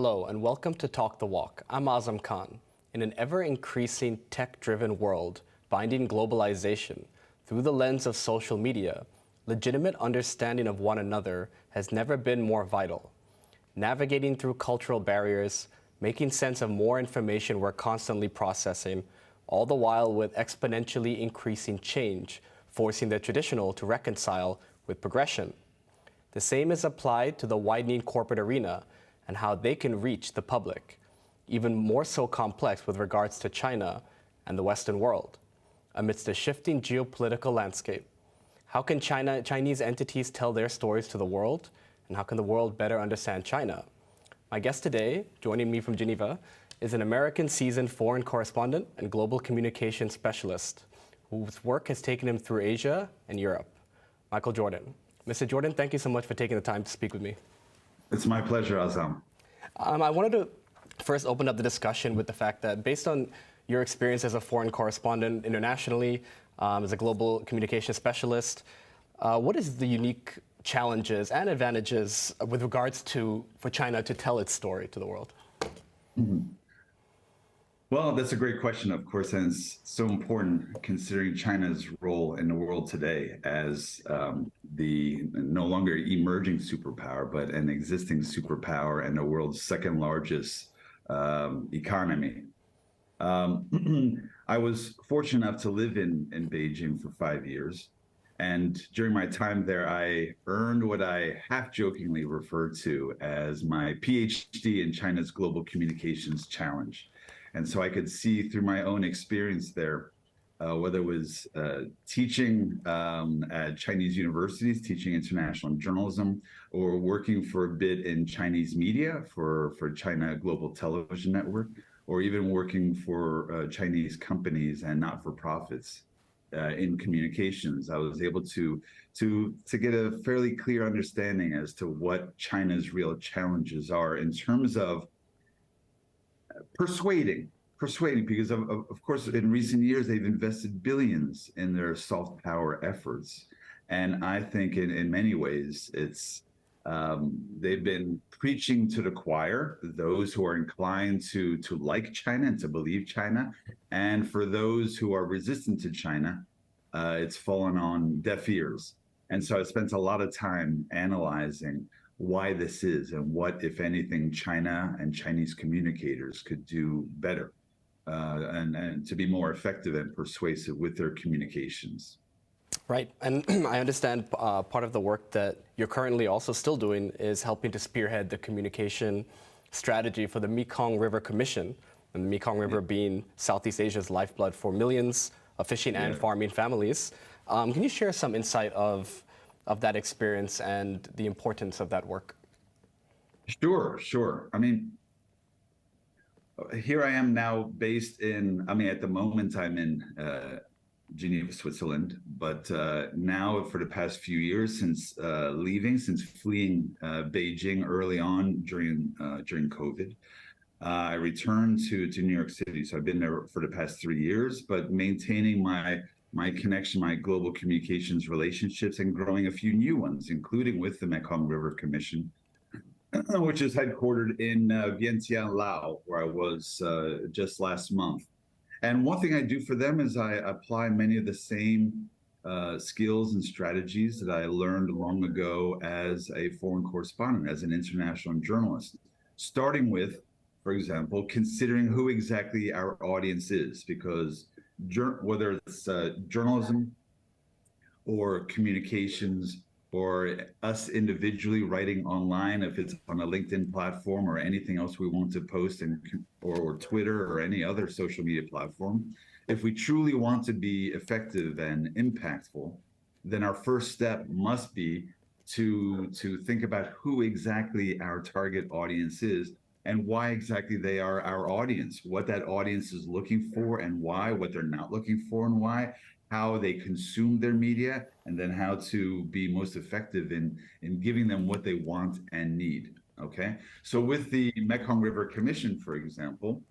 Hello and welcome to Talk the Walk. I'm Azam Khan. In an ever-increasing tech-driven world, finding globalization through the lens of social media, legitimate understanding of one another has never been more vital. Navigating through cultural barriers, making sense of more information we're constantly processing, all the while with exponentially increasing change, forcing the traditional to reconcile with progression. The same is applied to the widening corporate arena and how they can reach the public, even more so complex with regards to China and the Western world. Amidst the shifting geopolitical landscape, how can Chinese entities tell their stories to the world, and how can the world better understand China? My guest today, joining me from Geneva, is an American seasoned foreign correspondent and global communication specialist whose work has taken him through Asia and Europe. Michael Jordan. Mr. Jordan, thank you so much for taking the time to speak with me. It's my pleasure, Azam. I wanted to first open up the discussion with the fact that based on your experience as a foreign correspondent internationally, as a global communication specialist, what is the unique challenges and advantages with regards to for China to tell its story to the world? Mm-hmm. Well, that's a great question, of course, and it's so important considering China's role in the world today as the no longer emerging superpower, but an existing superpower and the world's second largest economy. I was fortunate enough to live in Beijing for 5 years. And during my time there, I earned what I half-jokingly refer to as my PhD in China's Global Communications Challenge. And so I could see through my own experience there, whether it was teaching at Chinese universities, teaching international journalism, or working for a bit in Chinese media for China Global Television Network, or even working for Chinese companies and not-for-profits in communications. I was able to get a fairly clear understanding as to what China's real challenges are in terms of persuading, because of course, in recent years, they've invested billions in their soft power efforts. And I think in many ways, it's they've been preaching to the choir, those who are inclined to like China and to believe China. And for those who are resistant to China, it's fallen on deaf ears. And so I spent a lot of time analyzing why this is and what, if anything, China and Chinese communicators could do better and to be more effective and persuasive with their communications. Right, and I understand part of the work that you're currently also still doing is helping to spearhead the communication strategy for the Mekong River Commission, and the Mekong River being Southeast Asia's lifeblood for millions of fishing and farming families. Can you share some insight of that experience and the importance of that work? Sure. I mean, here I am now based in, at the moment I'm in Geneva, Switzerland, but now for the past few years since fleeing Beijing early on during COVID, I returned to New York City. So I've been there for the past 3 years, but maintaining my connection, my global communications relationships, and growing a few new ones, including with the Mekong River Commission, which is headquartered in Vientiane, Laos, where I was just last month. And one thing I do for them is I apply many of the same skills and strategies that I learned long ago as a foreign correspondent, as an international journalist, starting with, for example, considering who exactly our audience is, because whether it's journalism or communications or us individually writing online, if it's on a LinkedIn platform or anything else we want to post, or Twitter or any other social media platform, if we truly want to be effective and impactful, then our first step must be to think about who exactly our target audience is and why exactly they are our audience, what that audience is looking for and why, what they're not looking for and why, how they consume their media, and then how to be most effective in giving them what they want and need, okay? So with the Mekong River Commission, for example,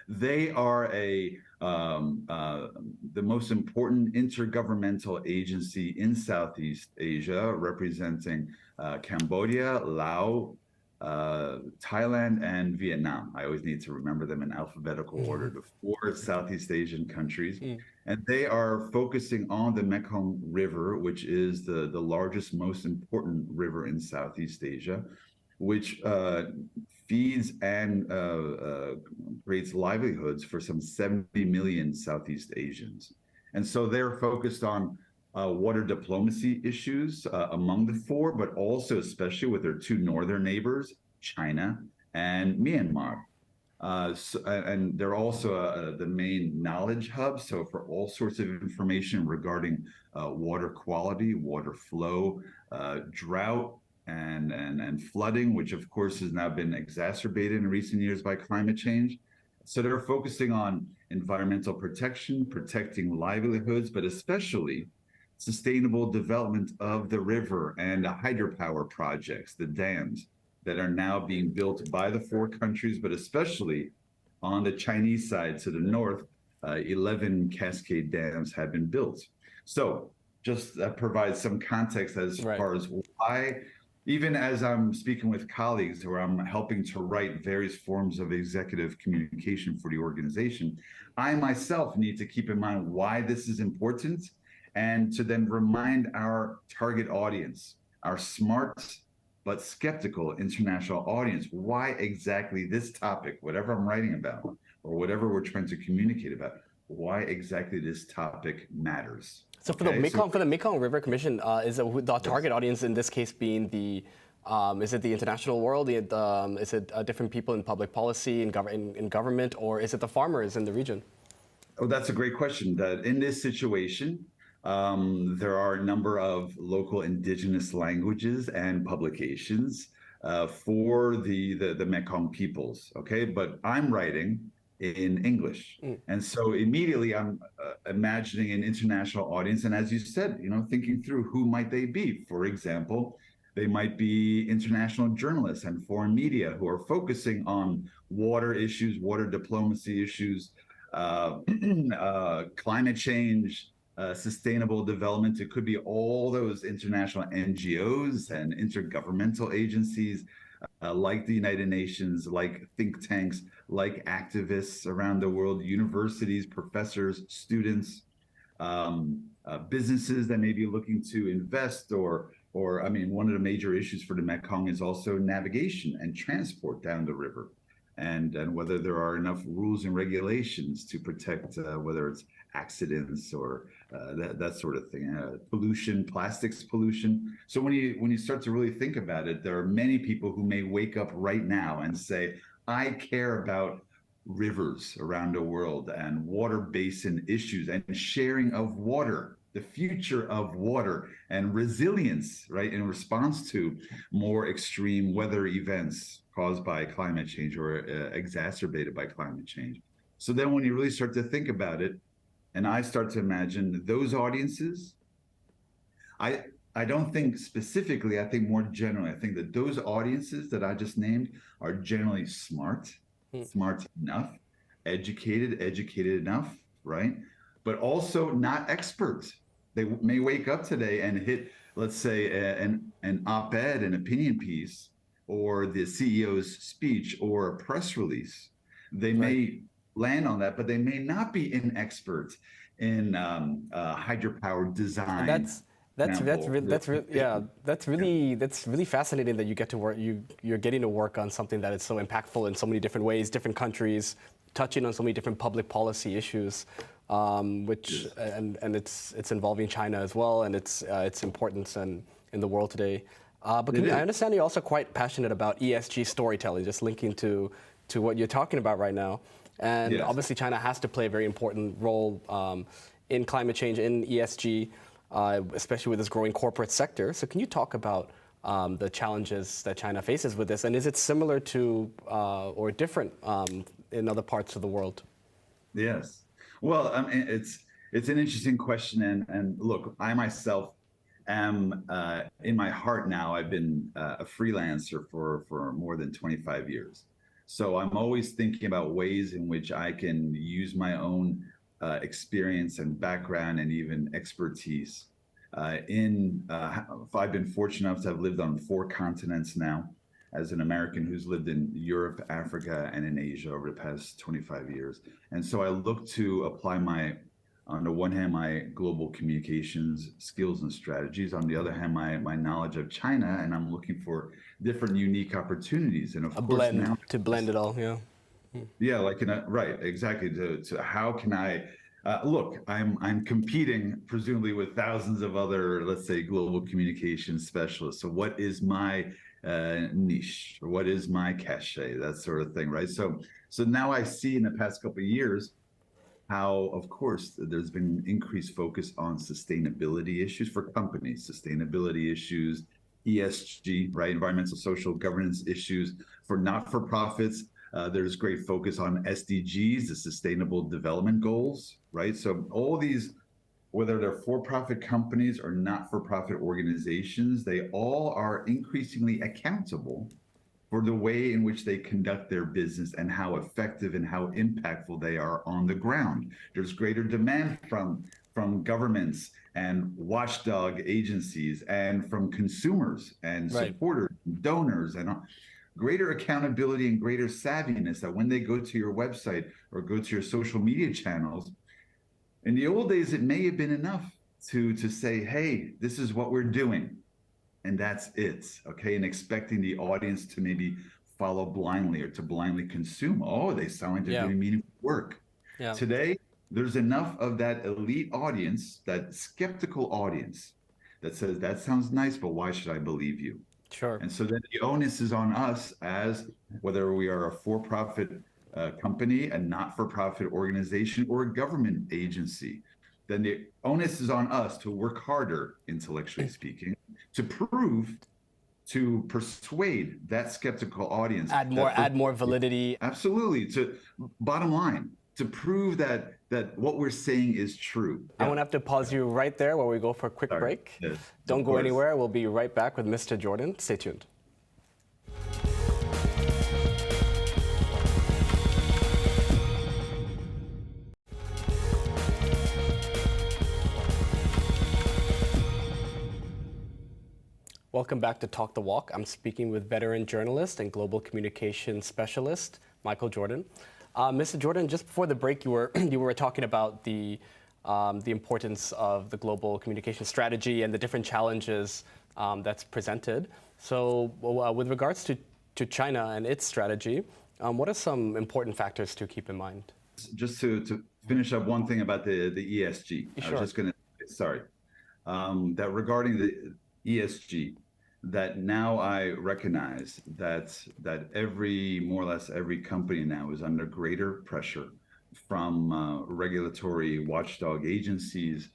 they are the most important intergovernmental agency in Southeast Asia, representing Cambodia, Laos, Thailand, and Vietnam. I always need to remember them in alphabetical order, the four Southeast Asian countries. And they are focusing on the Mekong River, which is the largest, most important river in Southeast Asia, which feeds and creates livelihoods for some 70 million Southeast Asians. And so they're focused on water diplomacy issues among the four, but also especially with their two northern neighbors, China and Myanmar. And they're also the main knowledge hub. So for all sorts of information regarding water quality, water flow, drought, and flooding, which of course has now been exacerbated in recent years by climate change. So they're focusing on environmental protection, protecting livelihoods, but especially sustainable development of the river and the hydropower projects, the dams that are now being built by the four countries, but especially on the Chinese side to the north, 11 cascade dams have been built. So just that provides some context as far as why, even as I'm speaking with colleagues where I'm helping to write various forms of executive communication for the organization, I myself need to keep in mind why this is important and to then remind our target audience, our smart but skeptical international audience, why exactly this topic, whatever I'm writing about or whatever we're trying to communicate about, why exactly this topic matters. So for the Mekong River Commission, is the target audience in this case being the is it the international world? Is it different people in public policy, in government, or is it the farmers in the region? Oh, that's a great question. That in this situation, there are a number of local indigenous languages and publications for the Mekong peoples. Okay, but I'm writing in English, and so immediately I'm imagining an international audience. And as you said, thinking through who might they be. For example, they might be international journalists and foreign media who are focusing on water issues, water diplomacy issues, climate change, sustainable development. It could be all those international NGOs and intergovernmental agencies like the United Nations, like think tanks, like activists around the world, universities, professors, students, businesses that may be looking to invest or I mean, one of the major issues for the Mekong is also navigation and transport down the river. And whether there are enough rules and regulations to protect whether it's accidents or that sort of thing, pollution, plastics pollution. So when you start to really think about it, there are many people who may wake up right now and say, I care about rivers around the world and water basin issues and sharing of water, the future of water and resilience, right, in response to more extreme weather events caused by climate change or exacerbated by climate change. So then when you really start to think about it, and I start to imagine those audiences, I don't think specifically, I think more generally, I think that those audiences that I just named are generally smart enough, educated enough, right? But also not experts. They may wake up today and hit, let's say, an op-ed, an opinion piece, or the CEO's speech or a press release. They may land on that, but they may not be an expert in hydropower design. That's really fascinating that you get to work. You're getting to work on something that is so impactful in so many different ways, different countries, touching on so many different public policy issues, and it's involving China as well, and its importance in the world today. But I understand you're also quite passionate about ESG storytelling, just linking to what you're talking about right now. And obviously China has to play a very important role in climate change, in ESG, especially with this growing corporate sector. So can you talk about the challenges that China faces with this? And is it similar to or different in other parts of the world? Yes. Well, I mean, it's an interesting question. And look, I myself am in my heart now, I've been a freelancer for more than 25 years. So I'm always thinking about ways in which I can use my own experience and background and even expertise. I've been fortunate enough to have lived on 4 continents now. as an American who's lived in Europe, Africa, and in Asia over the past 25 years. And so I look to apply on the one hand, my global communications skills and strategies. On the other hand, my knowledge of China, and I'm looking for different unique opportunities. And of A course blend now, to blend it all, yeah. yeah, like right, exactly. To how can I look? I'm competing presumably with thousands of other, let's say, global communications specialists. So what is my niche, or what is my cachet? That sort of thing, right? So now I see in the past couple of years how, of course, there's been increased focus on sustainability issues for companies, sustainability issues, ESG, right? Environmental, social governance issues for not-for-profits. There's great focus on SDGs, the Sustainable Development Goals, right? So all these, whether they're for-profit companies or not-for-profit organizations, they all are increasingly accountable for the way in which they conduct their business and how effective and how impactful they are on the ground. There's greater demand from governments and watchdog agencies and from consumers and Right. supporters, donors, and greater accountability and greater savviness that when they go to your website or go to your social media channels, in the old days, it may have been enough to say, hey, this is what we're doing. And that's it, okay? And expecting the audience to maybe follow blindly or to blindly consume. Oh, they sound like they're doing meaningful work. Yeah. Today, there's enough of that elite audience, that skeptical audience, that says, that sounds nice, but why should I believe you? Sure. And so then the onus is on us, as whether we are a for-profit company, a not-for-profit organization, or a government agency. Then the onus is on us to work harder, intellectually speaking, to prove, to persuade that skeptical audience. Add more validity. Absolutely. To bottom line, to prove that what we're saying is true. I'm going to have to pause you right there while we go for a quick break. Yes, Don't go anywhere. We'll be right back with Mr. Jordan. Stay tuned. Welcome back to Talk the Walk. I'm speaking with veteran journalist and global communications specialist, Michael Jordan. Mr. Jordan, just before the break, you were talking about the importance of the global communication strategy and the different challenges that's presented. So with regards to China and its strategy, what are some important factors to keep in mind? Just to finish up one thing about the ESG. Sure. I was just going to, sorry, that regarding the ESG, that now I recognize that more or less every company now is under greater pressure from regulatory watchdog agencies,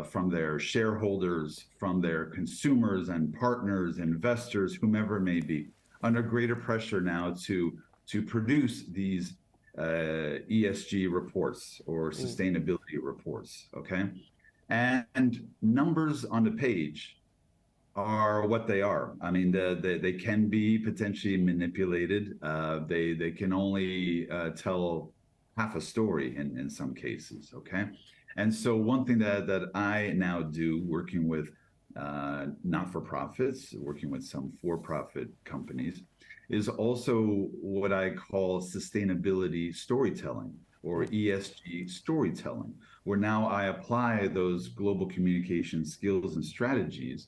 from their shareholders, from their consumers and partners, investors, whomever it may be, under greater pressure now to produce these ESG reports or sustainability reports, okay? And numbers on the page are what they are. I mean, they can be potentially manipulated. They can only tell half a story in some cases, okay? And so one thing that I now do, working with not-for-profits, working with some for-profit companies, is also what I call sustainability storytelling, or ESG storytelling, where now I apply those global communication skills and strategies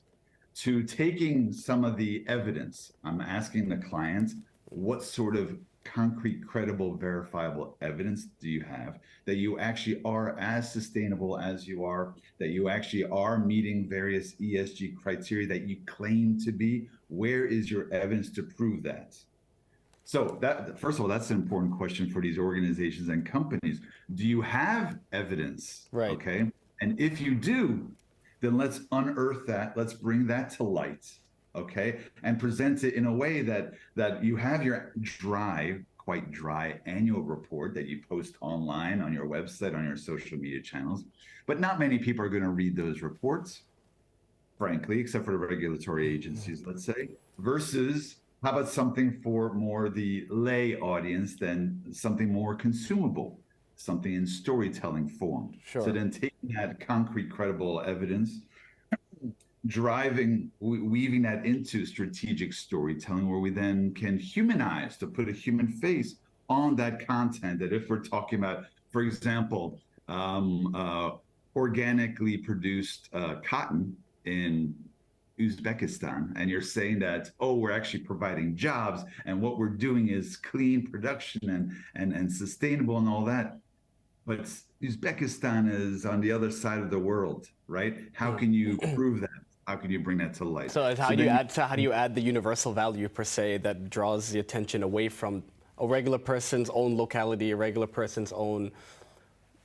to taking some of the evidence. I'm asking the clients, what sort of concrete, credible, verifiable evidence do you have that you actually are as sustainable as you are, that you actually are meeting various ESG criteria that you claim to be? Where is your evidence to prove that? So that, first of all, that's an important question for these organizations and companies. Do you have evidence? Right. Okay. And if you do, then let's unearth that. Let's bring that to light. Okay. And present it in a way that you have your quite dry annual report that you post online on your website, on your social media channels. But not many people are going to read those reports, frankly, except for the regulatory agencies, let's say, versus how about something for more the lay audience, than something more consumable, something in storytelling form. Sure. So then taking that concrete, credible evidence, weaving that into strategic storytelling, where we then can humanize, to put a human face on that content. That if we're talking about, for example, organically produced cotton in Uzbekistan, and you're saying that, oh, we're actually providing jobs, and what we're doing is clean production and sustainable and all that. But Uzbekistan is on the other side of the world, right? How can you prove that? How can you bring that to light? So So then how do you add the universal value per se that draws the attention away from a regular person's own locality, a regular person's own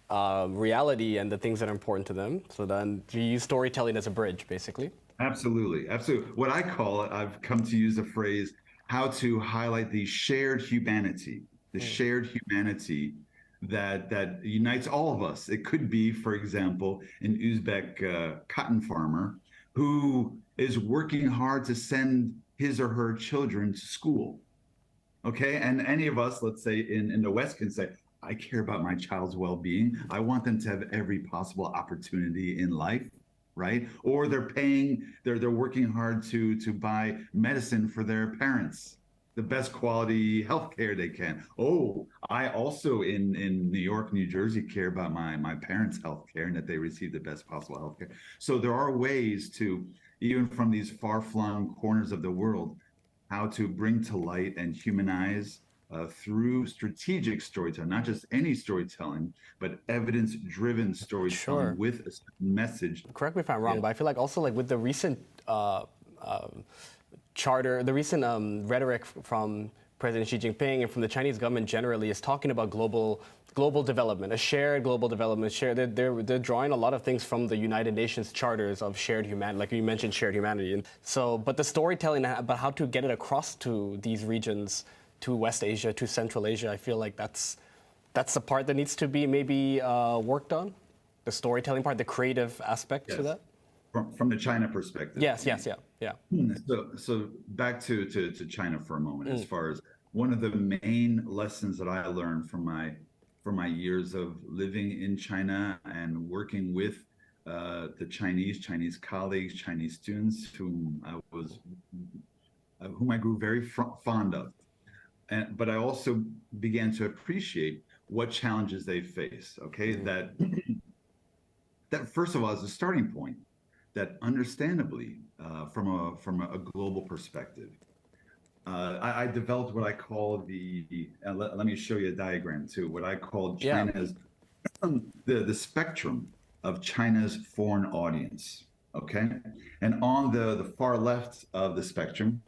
reality, and the things that are important to them? So then you use storytelling as a bridge, basically. absolutely, absolutely. What I call it, I've come to use the phrase, how to highlight the shared humanity that unites all of us. It could be, for example, an Uzbek cotton farmer who is working hard to send his or her children to school. Okay, and any of us, let's say in the West, can say, I care about my child's well-being. I want them to have every possible opportunity in life, right? Or they're working hard to buy medicine for their parents, the best quality healthcare they can. Oh, I also in New York, New Jersey, care about my parents' healthcare and that they receive the best possible healthcare. So there are ways to, even from these far-flung corners of the world, how to bring to light and humanize through strategic storytelling, not just any storytelling, but evidence-driven storytelling Sure. with a message. Correct me if I'm wrong, Yeah. but I feel like also like with the recent charter, the recent rhetoric from President Xi Jinping and from the Chinese government generally is talking about global development, a shared global development. They're drawing a lot of things from the United Nations charters of shared humanity, like you mentioned, shared humanity. And so, but the storytelling about how to get it across to these regions, to West Asia, to Central Asia, I feel like that's the part that needs to be maybe worked on. The storytelling part, the creative aspect to Yes. that. From the China perspective. Yes, yes, yeah, yeah. So back to China for a moment, as far as one of the main lessons that I learned from my years of living in China and working with the Chinese colleagues, Chinese students whom I grew very fond of. But I also began to appreciate what challenges they face. Okay, that first of all is a starting point. That understandably, from a global perspective, I developed what I call let me show you a diagram too. What I call Yeah. China's the spectrum of China's foreign audience. Okay, and on the far left of the spectrum,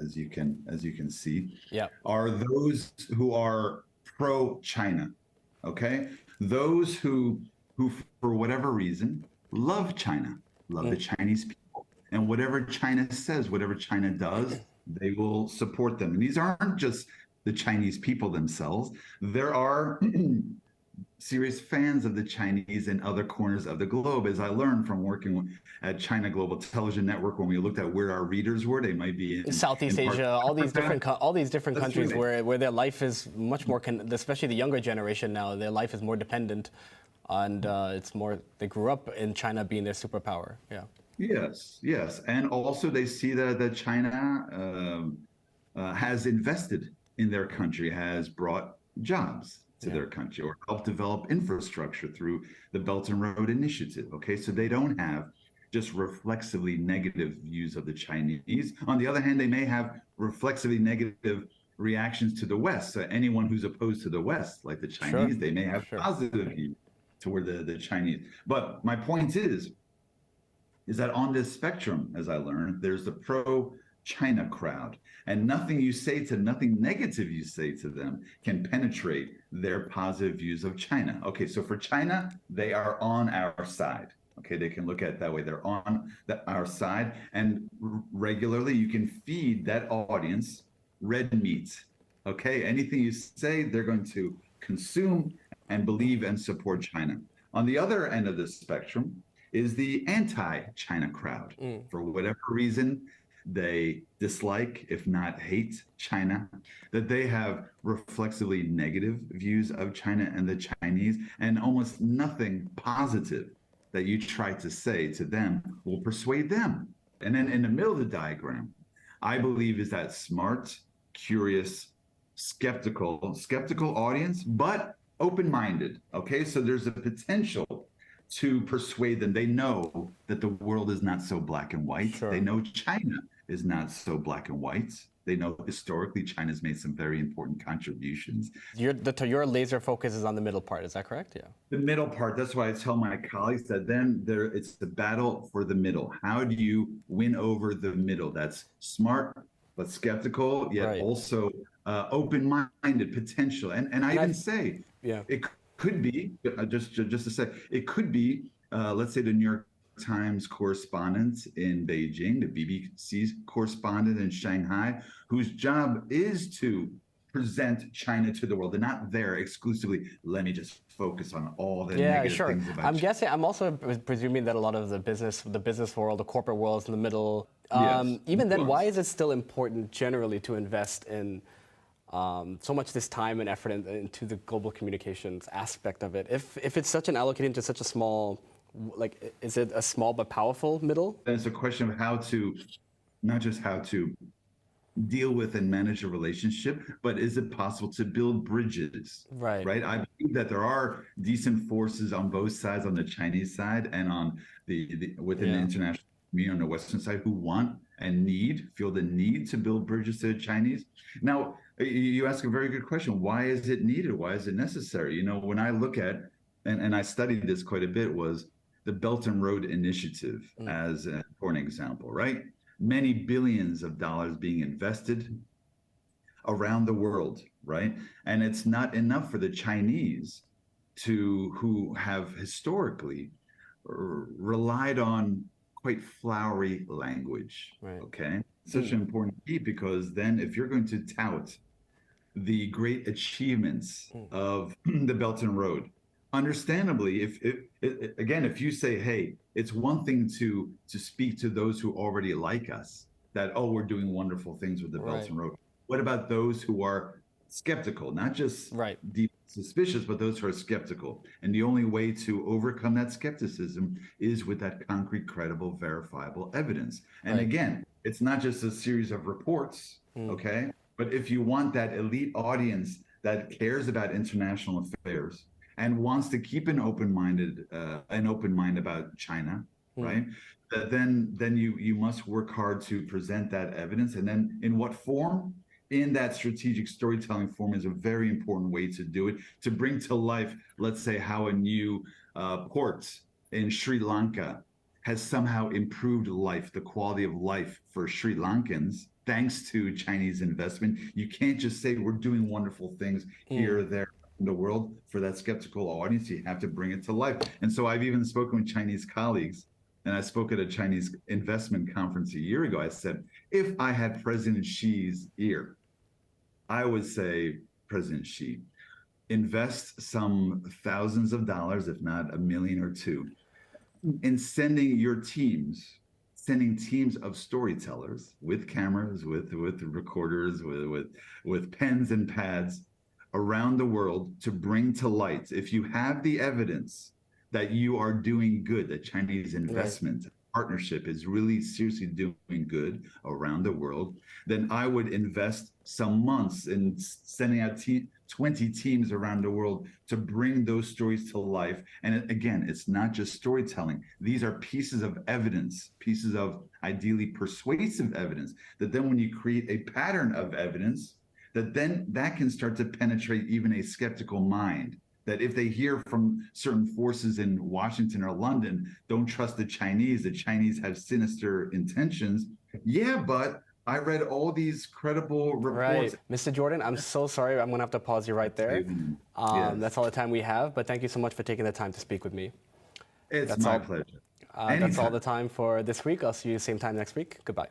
as you can see, Yeah. are those who are pro-China. Okay, those who for whatever reason love China, love the Chinese people, and whatever China says, whatever China does, they will support them. And these aren't just the Chinese people themselves. There are serious fans of the Chinese in other corners of the globe. As I learned from working at China Global Television Network, when we looked at where our readers were, they might be Southeast in parts Asia, of all these different That's countries right. where their life is much more, especially the younger generation now, their life is more dependent, and it's more they grew up in China being their superpower. Yeah. Yes, yes, and also they see that China has invested in their country, has brought jobs to Yeah. their country, or helped develop infrastructure through the Belt and Road Initiative. Okay, so they don't have just reflexively negative views of the Chinese. On the other hand, they may have reflexively negative reactions to the West. So anyone who's opposed to the West, like the Sure. Chinese, they may have Sure. positive views toward the Chinese. But my point is that on this spectrum, as I learned, there's the pro-China crowd, and nothing negative you say to them can penetrate their positive views of China. Okay, so for China, they are on our side. Okay, they can look at it that way. They're on our side, and regularly you can feed that audience red meat. Okay, anything you say, they're going to consume and believe and support China. On the other end of the spectrum is the anti-China crowd. For whatever reason, they dislike, if not hate, China, that they have reflexively negative views of China and the Chinese, and almost nothing positive that you try to say to them will persuade them. And then in the middle of the diagram, I believe is that smart, curious, skeptical audience, but open-minded. Okay, so there's a potential to persuade them. They know that the world is not so black and white. Sure. They know China is not so black and white. They know historically China's made some very important contributions. Your laser focus is on the middle part, is that correct? Yeah. The middle part, that's why I tell my colleagues that then it's the battle for the middle. How do you win over the middle? That's smart, but skeptical, yet Right. also open-minded, potential. And I even say, yeah, it could be, just to say, it could be, let's say the New York Times correspondent in Beijing, the BBC's correspondent in Shanghai, whose job is to present China to the world. They're not there exclusively. Let me just focus on all the negative sure. things about I'm China. guessing. I'm also presuming that a lot of the business world, the corporate world, is in the middle. Yes, Even then, of why course. is it still important generally to invest in so much this time and effort into the global communications aspect of it? If it's such an allocating to such a small, like, is it a small but powerful middle? Then it's a question of how to, not just how to deal with and manage a relationship, but is it possible to build bridges? Right. Right. I believe that there are decent forces on both sides, on the Chinese side and on within the international community on the Western side, who want and feel the need to build bridges to the Chinese. Now, you ask a very good question. Why is it needed? Why is it necessary? You know, when I look at, and I studied this quite a bit, was the Belt and Road Initiative as for an example, right? Many billions of dollars being invested around the world, right? And it's not enough for the Chinese who have historically relied on quite flowery language. Right. Okay. Such an important key, because then if you're going to tout the great achievements of the Belt and Road, understandably, if you say, hey, it's one thing to speak to those who already like us, that, oh, we're doing wonderful things with the Belt and Road. What about those who are skeptical, not just deep suspicious, but those who are skeptical? And the only way to overcome that skepticism is with that concrete, credible, verifiable evidence. And again, it's not just a series of reports, okay? But if you want that elite audience that cares about international affairs and wants to keep an open mind about China, right? Then you must work hard to present that evidence. And then in what form? In that strategic storytelling form is a very important way to do it, to bring to life, let's say, how a new port in Sri Lanka has somehow improved life, the quality of life for Sri Lankans, thanks to Chinese investment. You can't just say we're doing wonderful things here or there in the world for that skeptical audience. You have to bring it to life. And so I've even spoken with Chinese colleagues, and I spoke at a Chinese investment conference a year ago. I said, if I had President Xi's ear, I would say, President Xi, invest some thousands of dollars, if not $1 million or $2 million, in sending teams of storytellers with cameras, with recorders, with pens and pads around the world to bring to light. If you have the evidence that you are doing good, that Chinese investment partnership is really seriously doing good around the world, then I would invest some months in sending out 20 teams around the world to bring those stories to life. And again, it's not just storytelling. These are pieces of evidence, pieces of ideally persuasive evidence, that then when you create a pattern of evidence, that can start to penetrate even a skeptical mind. That if they hear from certain forces in Washington or London, don't trust the Chinese have sinister intentions. Yeah, but I read all these credible reports. Mr. Jordan, I'm so sorry. I'm going to have to pause you right there. That's all the time we have, but thank you so much for taking the time to speak with me. It's my pleasure. That's all the time for this week. I'll see you same time next week. Goodbye.